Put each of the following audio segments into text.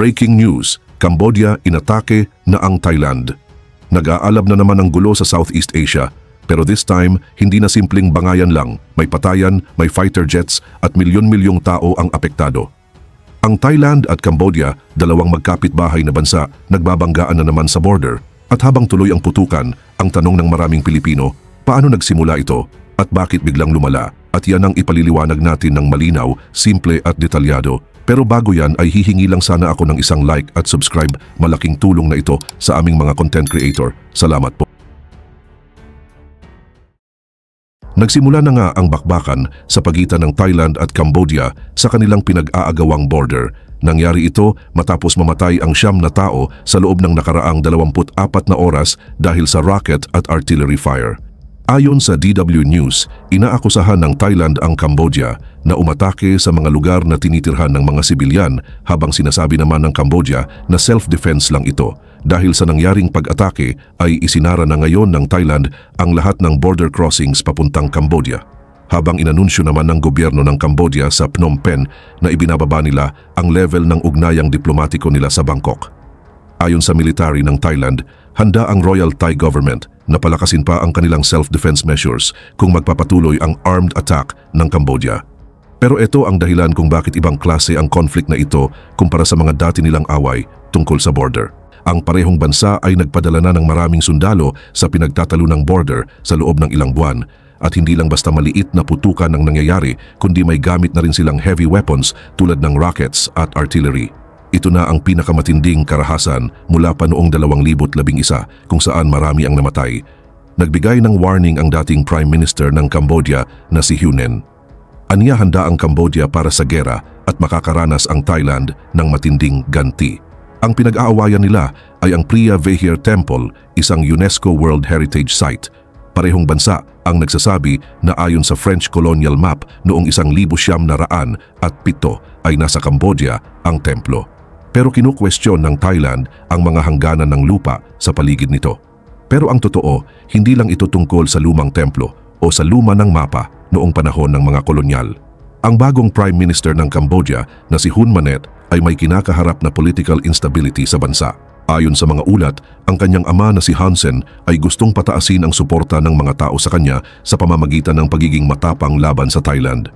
Breaking news, Cambodia inatake na ang Thailand. Nag-aalab na naman ang gulo sa Southeast Asia, pero this time, hindi na simpleng bangayan lang, may patayan, may fighter jets at milyon-milyong tao ang apektado. Ang Thailand at Cambodia, dalawang magkapitbahay na bansa, nagbabanggaan na naman sa border. At habang tuloy ang putukan, ang tanong ng maraming Pilipino, paano nagsimula ito at bakit biglang lumala? At yan ang ipaliliwanag natin ng malinaw, simple at detalyado. Pero bago yan ay hihingi lang sana ako ng isang like at subscribe. Malaking tulong na ito sa aming mga content creator. Salamat po. Nagsimula na nga ang bakbakan sa pagitan ng Thailand at Cambodia sa kanilang pinag-aagawang border. Nangyari ito matapos mamatay ang 9 na tao sa loob ng nakaraang 24 na oras dahil sa rocket at artillery fire. Ayon sa DW News, inaakusahan ng Thailand ang Cambodia na umatake sa mga lugar na tinitirhan ng mga sibilyan habang sinasabi naman ng Cambodia na self-defense lang ito. Dahil sa nangyaring pag-atake ay isinara na ngayon ng Thailand ang lahat ng border crossings papuntang Cambodia. Habang inanunsyo naman ng gobyerno ng Cambodia sa Phnom Penh na ibinababa nila ang level ng ugnayang diplomatiko nila sa Bangkok. Ayon sa military ng Thailand, handa ang Royal Thai Government na palakasin pa ang kanilang self-defense measures kung magpapatuloy ang armed attack ng Cambodia. Pero ito ang dahilan kung bakit ibang klase ang conflict na ito kumpara sa mga dati nilang away tungkol sa border. Ang parehong bansa ay nagpadala na ng maraming sundalo sa pinagtatalo ng border sa loob ng ilang buwan. At hindi lang basta maliit na putukan ang nangyayari, kundi may gamit na rin silang heavy weapons tulad ng rockets at artillery. Ito na ang pinakamatinding karahasan mula pa noong 2011 kung saan marami ang namatay. Nagbigay ng warning ang dating Prime Minister ng Cambodia na si Hun Sen. Aniya handa ang Cambodia para sa gera at makakaranas ang Thailand ng matinding ganti. Ang pinag-aawayan nila ay ang Preah Vihear Temple, isang UNESCO World Heritage Site. Parehong bansa ang nagsasabi na ayon sa French colonial map noong 1907 ay nasa Cambodia ang templo. Pero kinukwestiyon ng Thailand ang mga hangganan ng lupa sa paligid nito. Pero ang totoo, hindi lang ito tungkol sa lumang templo o sa luma ng mapa noong panahon ng mga kolonyal. Ang bagong Prime Minister ng Cambodia na si Hun Manet ay may kinakaharap na political instability sa bansa. Ayon sa mga ulat, ang kanyang ama na si Hun Sen ay gustong pataasin ang suporta ng mga tao sa kanya sa pamamagitan ng pagiging matapang laban sa Thailand.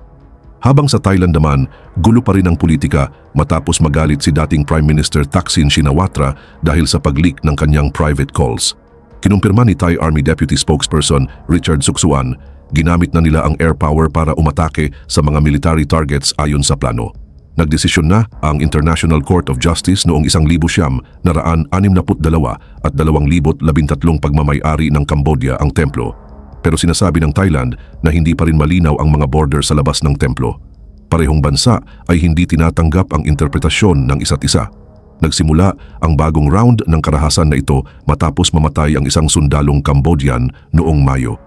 Habang sa Thailand naman, gulo pa rin ang politika matapos magalit si dating Prime Minister Thaksin Shinawatra dahil sa pag-leak ng kanyang private calls. Kinumpirma ni Thai Army Deputy Spokesperson Richard Suksuan, ginamit na nila ang air power para umatake sa mga military targets ayon sa plano. Nagdesisyon na ang International Court of Justice noong 1962 at 2013 pagmamay-ari ng Cambodia ang templo. Pero sinasabi ng Thailand na hindi pa rin malinaw ang mga border sa labas ng templo. Parehong bansa ay hindi tinatanggap ang interpretasyon ng isa't isa. Nagsimula ang bagong round ng karahasan na ito matapos mamatay ang isang sundalong Cambodian noong Mayo.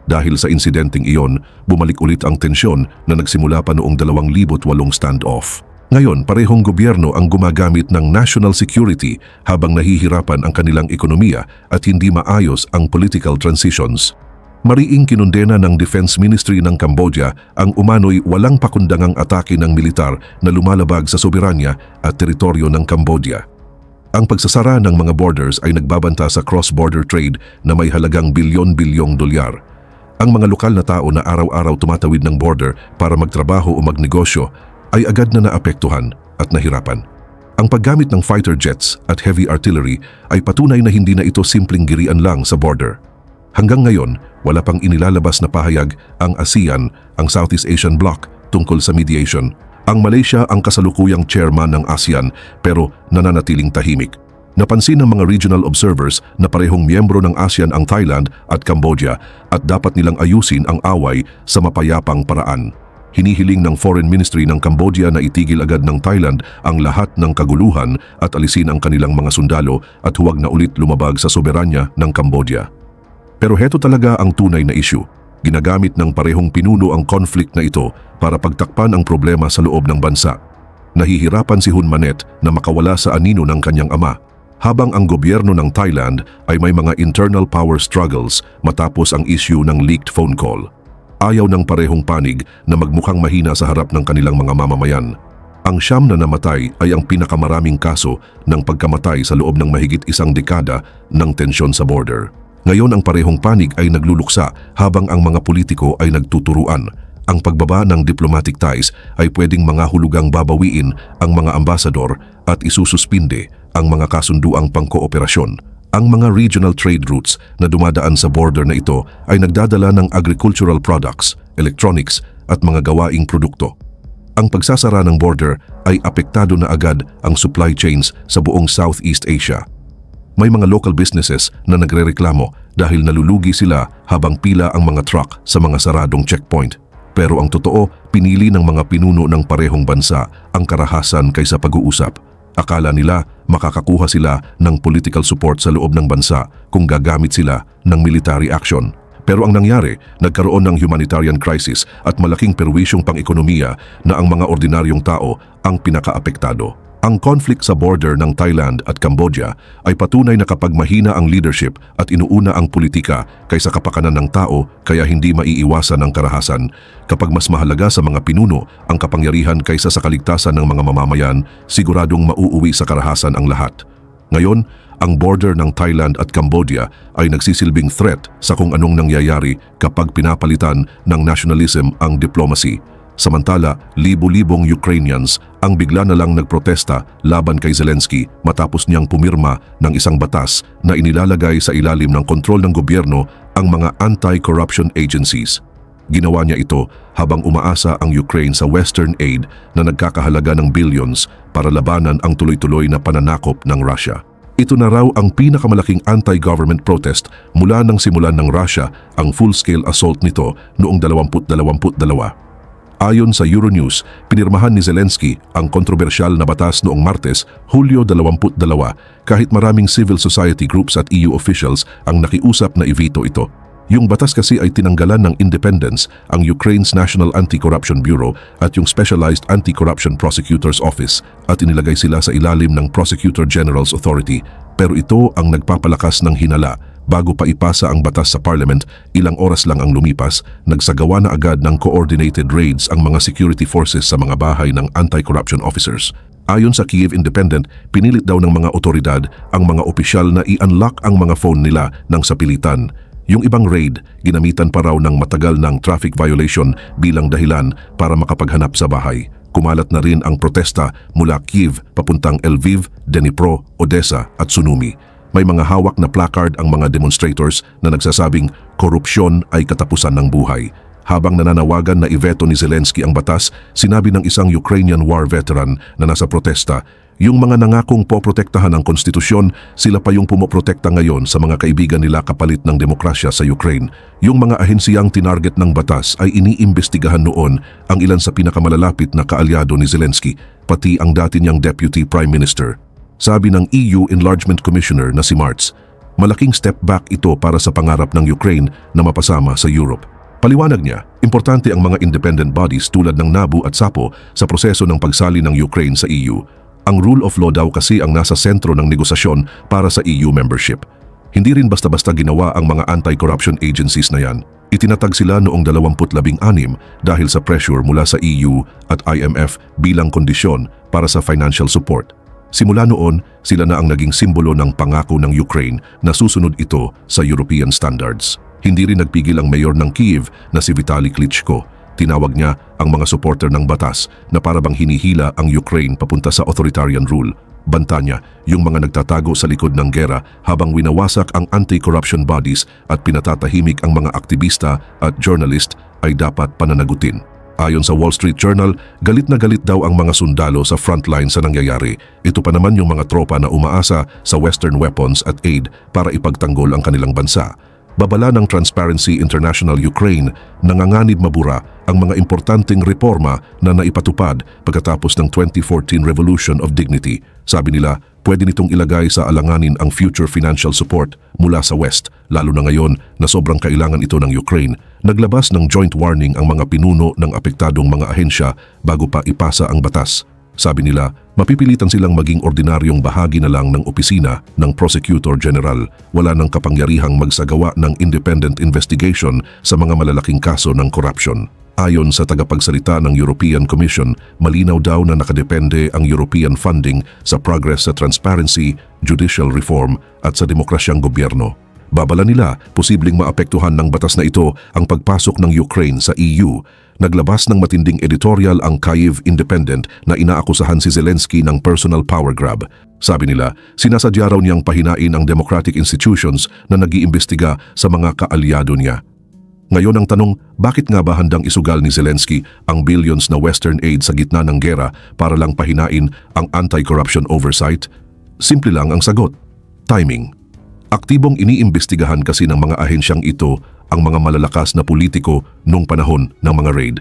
Dahil sa insidenteng iyon, bumalik ulit ang tensyon na nagsimula pa noong 2008 standoff. Ngayon, parehong gobyerno ang gumagamit ng national security habang nahihirapan ang kanilang ekonomiya at hindi maayos ang political transitions. Mariing kinundena ng Defense Ministry ng Cambodia ang umano'y walang pakundangang atake ng militar na lumalabag sa soberanya at teritoryo ng Cambodia. Ang pagsasara ng mga borders ay nagbabanta sa cross-border trade na may halagang bilyon-bilyong dolyar. Ang mga lokal na tao na araw-araw tumatawid ng border para magtrabaho o magnegosyo ay agad na naapektuhan at nahirapan. Ang paggamit ng fighter jets at heavy artillery ay patunay na hindi na ito simpleng girian lang sa border. Hanggang ngayon, wala pang inilalabas na pahayag ang ASEAN, ang Southeast Asian Bloc, tungkol sa mediation. Ang Malaysia ang kasalukuyang chairman ng ASEAN pero nananatiling tahimik. Napansin ng mga regional observers na parehong miyembro ng ASEAN ang Thailand at Cambodia at dapat nilang ayusin ang away sa mapayapang paraan. Hinihiling ng Foreign Ministry ng Cambodia na itigil agad ng Thailand ang lahat ng kaguluhan at alisin ang kanilang mga sundalo at huwag na ulit lumabag sa soberanya ng Cambodia. Pero heto talaga ang tunay na issue. Ginagamit ng parehong pinuno ang conflict na ito para pagtakpan ang problema sa loob ng bansa. Nahihirapan si Hun Manet na makawala sa anino ng kanyang ama, habang ang gobyerno ng Thailand ay may mga internal power struggles matapos ang issue ng leaked phone call. Ayaw ng parehong panig na magmukhang mahina sa harap ng kanilang mga mamamayan. Ang 9 na namatay ay ang pinakamaraming kaso ng pagkamatay sa loob ng mahigit isang dekada ng tensyon sa border. Ngayon ang parehong panig ay nagluluksa habang ang mga politiko ay nagtuturuan. Ang pagbaba ng diplomatic ties ay pwedeng mga hulugang babawiin ang mga ambasador at isususpinde ang mga kasunduang pangkooperasyon. Ang mga regional trade routes na dumadaan sa border na ito ay nagdadala ng agricultural products, electronics at mga gawaing produkto. Ang pagsasara ng border ay apektado na agad ang supply chains sa buong Southeast Asia. May mga local businesses na nagrereklamo dahil nalulugi sila habang pila ang mga truck sa mga saradong checkpoint. Pero ang totoo, pinili ng mga pinuno ng parehong bansa ang karahasan kaysa pag-uusap. Akala nila makakakuha sila ng political support sa loob ng bansa kung gagamit sila ng military action. Pero ang nangyari, nagkaroon ng humanitarian crisis at malaking perwisyong pang-ekonomiya na ang mga ordinaryong tao ang pinakaapektado. Ang conflict sa border ng Thailand at Cambodia ay patunay na kapag mahina ang leadership at inuuna ang politika kaysa kapakanan ng tao, kaya hindi maiiwasan ang karahasan. Kapag mas mahalaga sa mga pinuno ang kapangyarihan kaysa sa kaligtasan ng mga mamamayan, siguradong mauuwi sa karahasan ang lahat. Ngayon, ang border ng Thailand at Cambodia ay nagsisilbing threat sa kung anong nangyayari kapag pinapalitan ng nationalism ang diplomacy. Samantala, libo-libong Ukrainians ang bigla na lang nagprotesta laban kay Zelensky matapos niyang pumirma ng isang batas na inilalagay sa ilalim ng kontrol ng gobyerno ang mga anti-corruption agencies. Ginawa niya ito habang umaasa ang Ukraine sa Western aid na nagkakahalaga ng billions para labanan ang tuloy-tuloy na pananakop ng Russia. Ito na raw ang pinakamalaking anti-government protest mula nang simulan ng Russia ang full-scale assault nito noong 2022. Ayon sa Euronews, pinirmahan ni Zelensky ang kontrobersyal na batas noong Martes, Hulyo 22, kahit maraming civil society groups at EU officials ang nakiusap na i-veto ito. Yung batas kasi ay tinanggalan ng independence ang Ukraine's National Anti-Corruption Bureau at yung Specialized Anti-Corruption Prosecutor's Office at inilagay sila sa ilalim ng Prosecutor General's Authority. Pero ito ang nagpapalakas ng hinala. Bago pa ipasa ang batas sa Parliament, ilang oras lang ang lumipas, nagsagawa na agad ng coordinated raids ang mga security forces sa mga bahay ng anti-corruption officers. Ayon sa Kyiv Independent, pinilit daw ng mga otoridad ang mga opisyal na i-unlock ang mga phone nila ng sapilitan. Yung ibang raid, ginamitan pa raw ng matagal ng traffic violation bilang dahilan para makapaghanap sa bahay. Kumalat na rin ang protesta mula Kyiv papuntang Lviv, Dnipro, Odessa at Sumy. May mga hawak na placard ang mga demonstrators na nagsasabing korupsyon ay katapusan ng buhay. Habang nananawagan na iveto ni Zelensky ang batas, sinabi ng isang Ukrainian war veteran na nasa protesta, yung mga nangakong poprotektahan ang konstitusyon, sila pa yung pumoprotekta ngayon sa mga kaibigan nila kapalit ng demokrasya sa Ukraine. Yung mga ahensiyang tinarget ng batas ay iniimbestigahan noon ang ilan sa pinakamalalapit na kaalyado ni Zelensky, pati ang dati niyang Deputy Prime Minister. Sabi ng EU Enlargement Commissioner na si Martz, malaking step back ito para sa pangarap ng Ukraine na mapasama sa Europe. Paliwanag niya, importante ang mga independent bodies tulad ng NABU at SAPO sa proseso ng pagsali ng Ukraine sa EU. Ang rule of law daw kasi ang nasa sentro ng negosasyon para sa EU membership. Hindi rin basta-basta ginawa ang mga anti-corruption agencies na yan. Itinatag sila noong 2016 dahil sa pressure mula sa EU at IMF bilang kondisyon para sa financial support. Simula noon, sila na ang naging simbolo ng pangako ng Ukraine na susunod ito sa European standards. Hindi rin nagpigil ang mayor ng Kyiv na si Vitaly Klitschko. Tinawag niya ang mga supporter ng batas na para bang hinihila ang Ukraine papunta sa authoritarian rule. Banta niya yung mga nagtatago sa likod ng gera habang winawasak ang anti-corruption bodies at pinatatahimik ang mga aktivista at journalist ay dapat pananagutin. Ayon sa Wall Street Journal, galit na galit daw ang mga sundalo sa frontline sa nangyayari. Ito pa naman yung mga tropa na umaasa sa Western weapons at aid para ipagtanggol ang kanilang bansa. Babala ng Transparency International Ukraine, nanganganib mabura ang mga importanteng reforma na naipatupad pagkatapos ng 2014 Revolution of Dignity. Sabi nila, pwede nitong ilagay sa alanganin ang future financial support mula sa West, lalo na ngayon na sobrang kailangan ito ng Ukraine. Naglabas ng joint warning ang mga pinuno ng apektadong mga ahensya bago pa ipasa ang batas. Sabi nila, mapipilitan silang maging ordinaryong bahagi na lang ng opisina ng Prosecutor General. Wala nang kapangyarihang magsagawa ng independent investigation sa mga malalaking kaso ng corruption. Ayon sa tagapagsalita ng European Commission, malinaw daw na nakadepende ang European funding sa progress sa transparency, judicial reform at sa demokrasyang gobyerno. Babala nila, posibleng maapektuhan ng batas na ito ang pagpasok ng Ukraine sa EU. Naglabas ng matinding editorial ang Kyiv Independent na inaakusahan si Zelensky ng personal power grab. Sabi nila, sinasadya raw niyang pahinain ang democratic institutions na nag-iimbestiga sa mga kaalyado niya. Ngayon ang tanong, bakit nga ba handang isugal ni Zelensky ang billions na Western aid sa gitna ng gera para lang pahinain ang anti-corruption oversight? Simple lang ang sagot, timing. Aktibong iniimbestigahan kasi ng mga ahensyang ito ang mga malalakas na politiko noong panahon ng mga raid.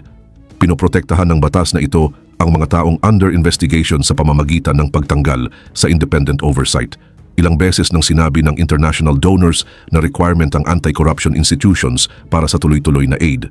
Pinoprotektahan ng batas na ito ang mga taong under investigation sa pamamagitan ng pagtanggal sa independent oversight. Ilang beses nang sinabi ng international donors na requirement ang anti-corruption institutions para sa tuloy-tuloy na aid.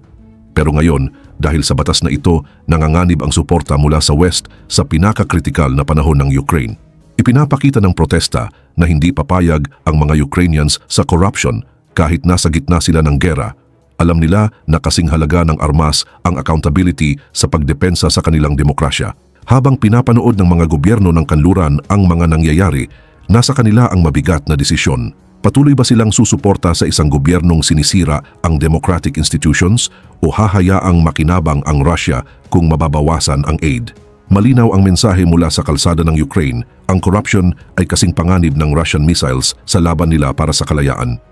Pero ngayon, dahil sa batas na ito, nanganganib ang suporta mula sa West sa pinakakritikal na panahon ng Ukraine. Ipinapakita ng protesta na hindi papayag ang mga Ukrainians sa corruption kahit nasa gitna sila ng gera. Alam nila na kasing halaga ng armas ang accountability sa pagdepensa sa kanilang demokrasya. Habang pinapanood ng mga gobyerno ng kanluran ang mga nangyayari, nasa kanila ang mabigat na desisyon. Patuloy ba silang susuporta sa isang gobyernong sinisira ang democratic institutions o hahayaang makinabang ang Russia kung mababawasan ang aid? Malinaw ang mensahe mula sa kalsada ng Ukraine, ang corruption ay kasing panganib ng Russian missiles sa laban nila para sa kalayaan.